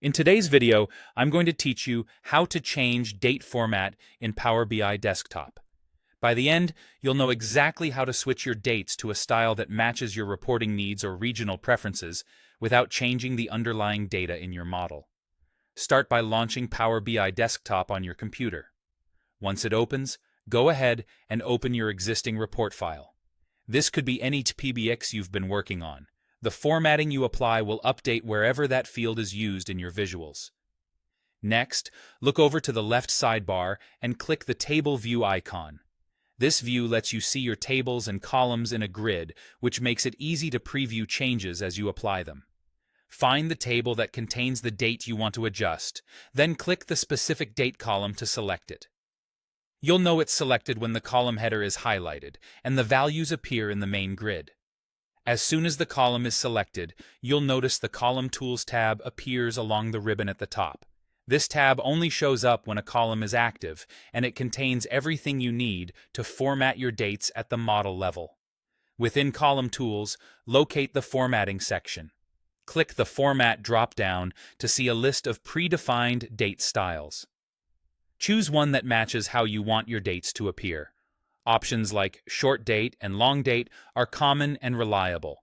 In today's video, I'm going to teach you how to change date format in Power BI Desktop. By the end, you'll know exactly how to switch your dates to a style that matches your reporting needs or regional preferences without changing the underlying data in your model. Start by launching Power BI Desktop on your computer. Once it opens, go ahead and open your existing report file. This could be any PBX you've been working on. The formatting you apply will update wherever that field is used in your visuals. Next, look over to the left sidebar and click the Table View icon. This view lets you see your tables and columns in a grid, which makes it easy to preview changes as you apply them. Find the table that contains the date you want to adjust, then click the specific date column to select it. You'll know it's selected when the column header is highlighted and the values appear in the main grid. As soon as the column is selected, you'll notice the Column Tools tab appears along the ribbon at the top. This tab only shows up when a column is active, and it contains everything you need to format your dates at the model level. Within Column Tools, locate the Formatting section. Click the Format drop-down to see a list of predefined date styles. Choose one that matches how you want your dates to appear. Options like short date and long date are common and reliable.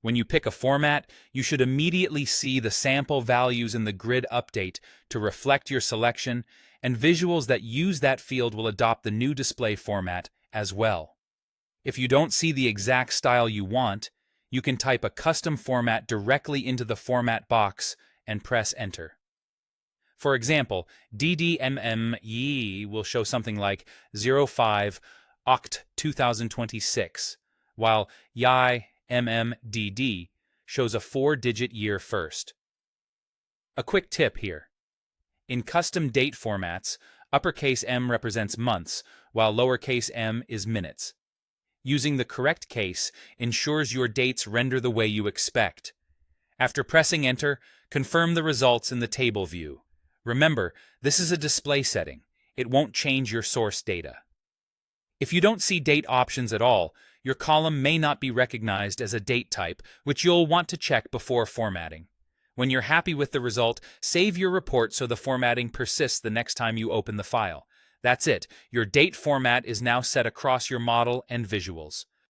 When you pick a format, you should immediately see the sample values in the grid update to reflect your selection, and visuals that use that field will adopt the new display format as well. If you don't see the exact style you want, you can type a custom format directly into the format box and press Enter. For example, DDMME will show something like 05 Oct 2026, while YMMDD shows a 4-digit year first. A quick tip here. In custom date formats, uppercase M represents months, while lowercase m is minutes. Using the correct case ensures your dates render the way you expect. After pressing Enter, confirm the results in the table view. Remember, this is a display setting. It won't change your source data. If you don't see date options at all, your column may not be recognized as a date type, which you'll want to check before formatting. When you're happy with the result, save your report so the formatting persists the next time you open the file. That's it. Your date format is now set across your model and visuals.